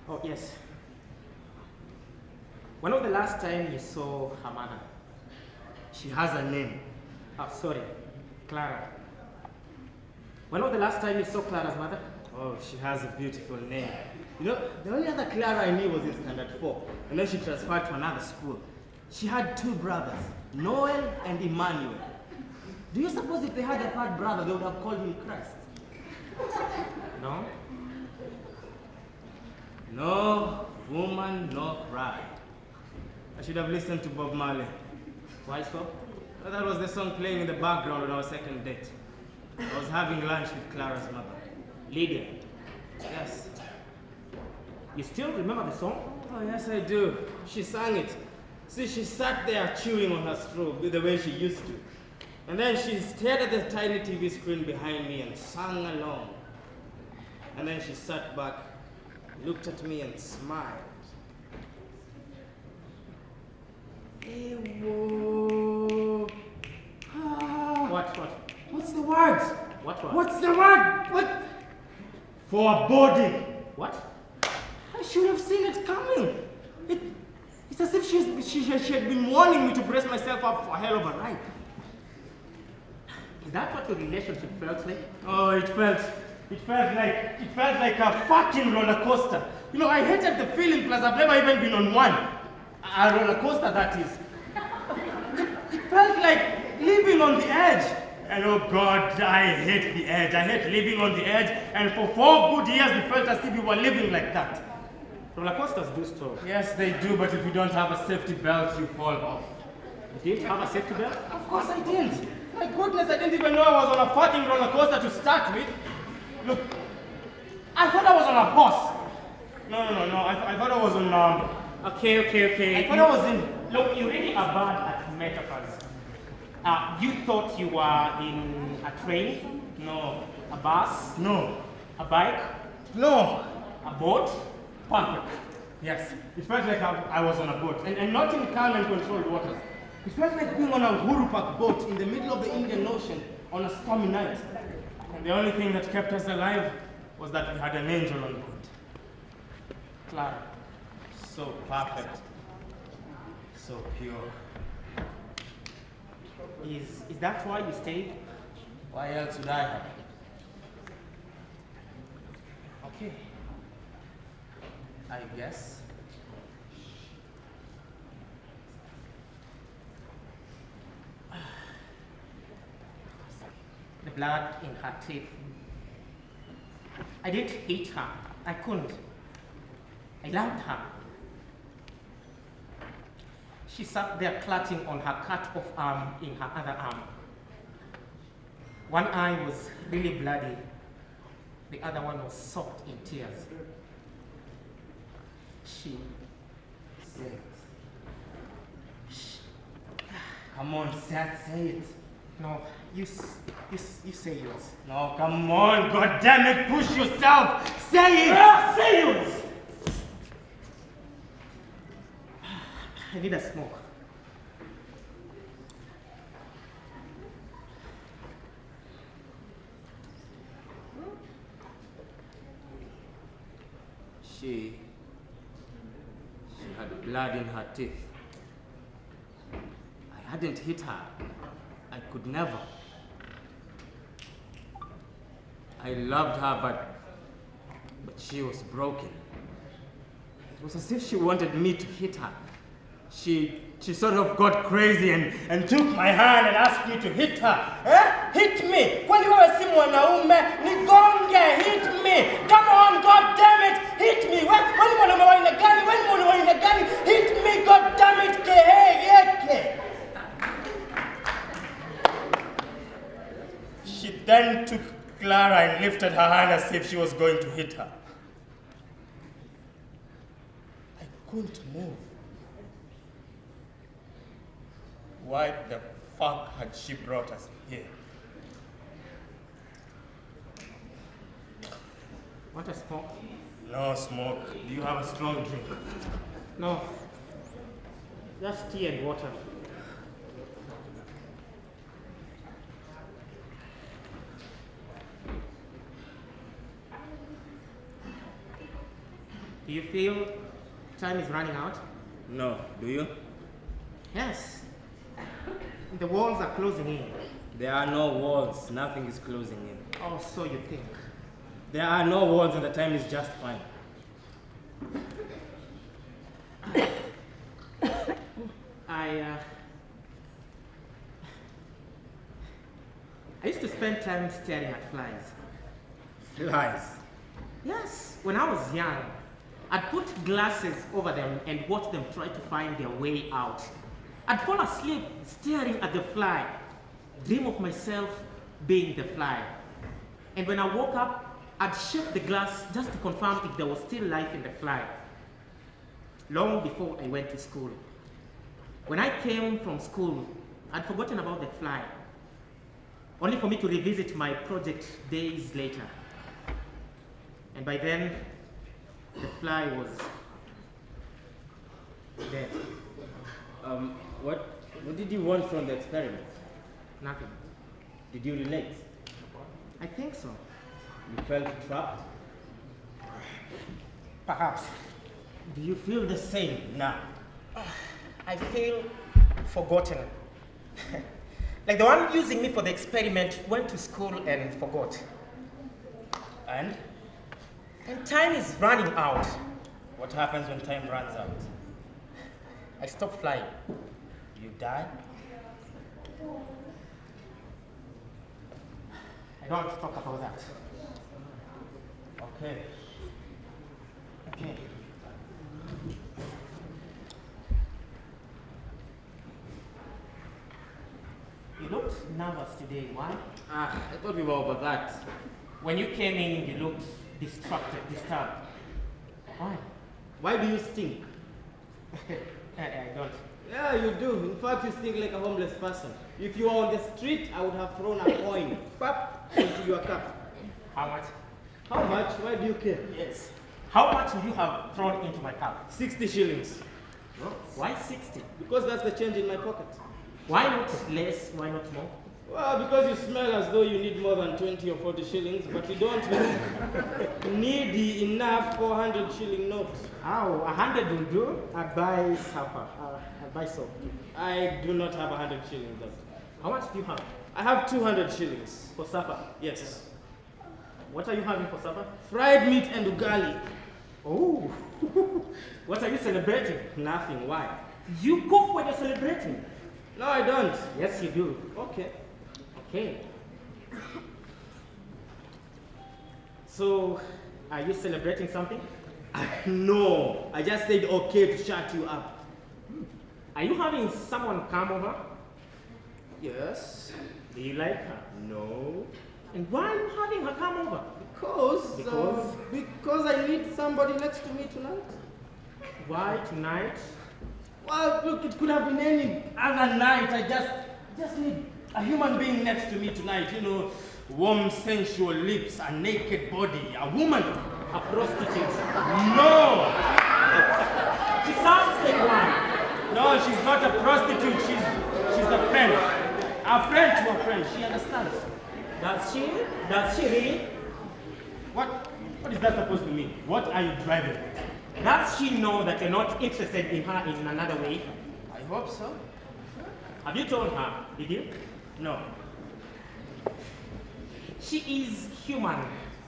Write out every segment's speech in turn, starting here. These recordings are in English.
Oh, yes. When was the last time you saw her mother? She has a name. Oh, sorry. Clara. When was the last time you saw Clara's mother? Oh, she has a beautiful name. You know, the only other Clara I knew was in Standard 4, and then she transferred to another school. She had two brothers, Noel and Emmanuel. Do you suppose if they had a third brother, they would have called him Christ? No? No woman, no cry. I should have listened to Bob Marley. Why so? Well, that was the song playing in the background on our second date. I was having lunch with Clara's mother. Lydia. Yes. You still remember the song? Oh, yes, I do. She sang it. See, she sat there chewing on her straw the way she used to. And then she stared at the tiny TV screen behind me and sang along. And then she sat back, looked at me and smiled. Ewo. What? What's the word? What? What's the word? What? Foreboding. What? I should have seen it coming. It's as if she had been warning me to brace myself up for a hell of a ride. Is that what your relationship felt like? Oh, it felt like a fucking roller coaster. You know, I hated the feeling, plus I've never even been on one. A roller coaster, that is. It felt like living on the edge. And oh God, I hate the edge. I hate living on the edge. And for 4 good years, we felt as if we were living like that. Roller coasters do stop. Yes, they do, but if you don't have a safety belt, you fall off. You didn't have a safety belt? Of course I didn't. My goodness, I didn't even know I was on a fucking roller coaster to start with. Look, I thought I was on a bus. No. I thought I was on, Okay. I thought I was in... Look, you really are bad at metaphors. You thought you were in a train? No. A bus? No. A bike? No. A boat? Perfect. Yes. It felt like I was on a boat. And not in calm and controlled waters. It felt like being on a Uhuru Park boat in the middle of the Indian Ocean on a stormy night. And the only thing that kept us alive was that we had an angel on board. Clara. So perfect. So pure. Is that why you stayed? Why else would I have? Okay. I guess. The blood in her teeth. I didn't hate her. I couldn't. I loved her. She sat there clutching on her cut-off arm in her other arm. One eye was really bloody. The other one was soaked in tears. She Say it. Come on, Seth, say it. No, you say yours. No, come on, God damn it, push yourself. Say it. Say yours. I need a smoke. She had blood in her teeth. I hadn't hit her. I could never. I loved her, but she was broken. It was as if she wanted me to hit her. She sort of got crazy and took my hand and asked me to hit her. Eh? Hit me! Kwani wewe si mwanaume? Nigonge! Hit me! Come on, God damn it! Hit me! Wewe mwanaume wa aina gani? Wewe mwanaume wa aina gani? Hit me, God damn it! Yeke! She then took Clara and lifted her hand as if she was going to hit her. I couldn't move. Why the fuck had she brought us here? Want a smoke? No smoke. Do you have a strong drink? No. Just tea and water. Do you feel time is running out? No, do you? Yes. The walls are closing in. There are no walls. Nothing is closing in. Oh, so you think. There are no walls and the time is just fine. I used to spend time staring at flies. Flies. Yes, when I was young, I'd put glasses over them and watch them try to find their way out. I'd fall asleep staring at the fly, dream of myself being the fly. And when I woke up, I'd shake the glass just to confirm if there was still life in the fly. Long before I went to school. When I came from school, I'd forgotten about the fly, only for me to revisit my project days later. And by then, the fly was dead. What did you want from the experiment? Nothing. Did you relate? I think so. You felt trapped? Perhaps. Do you feel the same now? I feel forgotten. Like the one using me for the experiment went to school and forgot. And? And time is running out. What happens when time runs out? I stop flying. You die? I don't want to talk about that. Okay. Okay. You looked nervous today. Why? I thought we were over that. When you came in, you looked distracted, disturbed. Why? Why do you stink? I don't. Yeah, you do. In fact, you stink like a homeless person. If you were on the street, I would have thrown a coin pop, into your cup. How much? How much? Why do you care? Yes. How much would you have thrown into my cup? 60 shillings. No. Why 60? Because that's the change in my pocket. Why not less? Why not more? Well, because you smell as though you need more than 20 or 40 shillings, but you don't look needy enough for 100 shilling notes. Oh, 100 will do. I buy supper. I buy soap. I do not have 100 shillings left. How much do you have? I have 200 shillings. For supper? Yes. What are you having for supper? Fried meat and ugali. Oh. What are you celebrating? Nothing. Why? You cook when you're celebrating. No, I don't. Yes, you do. Okay. Okay. So, are you celebrating something? No, I just said okay to shut you up. Are you having someone come over? Yes. Do you like her? No. And why are you having her come over? Because I need somebody next to me tonight. Why tonight? Well, look, it could have been any other night. I just need a human being next to me tonight. You know, warm, sensual lips, a naked body, a woman. A prostitute. No! She sounds like one. No, she's not a prostitute. She's a friend. A friend to a friend. She understands. Does she? Does she really? What is that supposed to mean? What are you driving at? Does she know that you're not interested in her in another way? I hope so. Have you told her? Did you? No. She is human.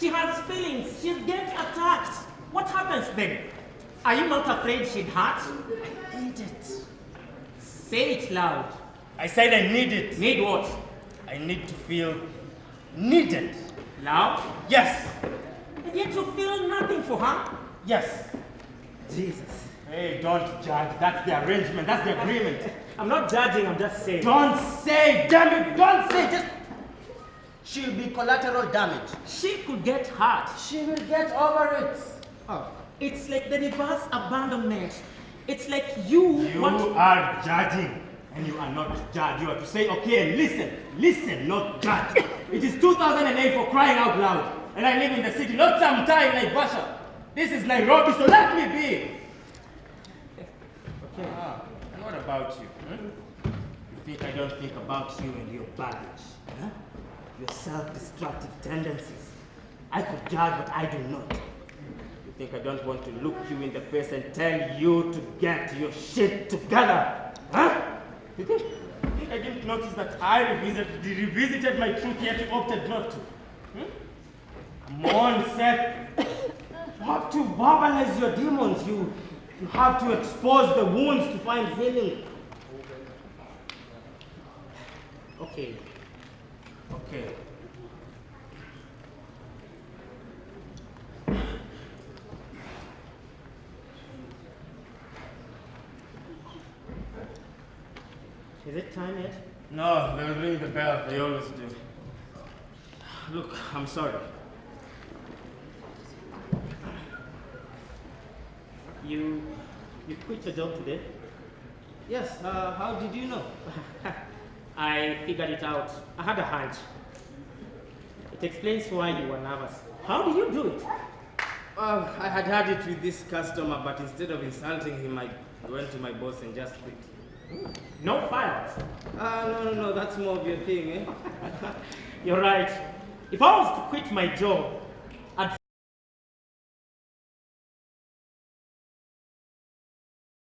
She has feelings. She'll get attacked. What happens then? Are you not afraid she'd hurt? I need it. Say it loud. I said I need it. Need what? I need to feel needed. Loud? Yes. And yet you feel nothing for her? Yes. Jesus. Hey, don't judge. That's the arrangement. That's the agreement. I'm not judging, I'm just saying. Don't say, damn it, don't say. Just. She'll be collateral damage. She could get hurt. She will get over it. Oh. It's like the reverse abandonment. It's like you are judging. And you are not judged. You have to say, okay, and listen, not judge. It is 2008 for crying out loud. And I live in the city, not some time like Basha. This is Nairobi, so let me be. Okay. And what about you? You think I don't think about you and your baggage? Huh? Your self-destructive tendencies. I could judge, but I do not. You You think I don't want to look you in the face and tell you to get your shit together? Huh? You think I didn't notice that I revisited my truth yet you opted not to? Come on, Seth. You have to verbalize your demons. You have to expose the wounds to find healing. Okay. Okay. Is it time yet? No, they'll ring the bell. They always do. Look, I'm sorry. You quit your job today? Yes, how did you know? I figured it out. I had a hunch. It explains why you were nervous. How did you do it? I had it with this customer, but instead of insulting him, I went to my boss and just quit. No files. No, that's more of your thing, eh? You're right. If I was to quit my job,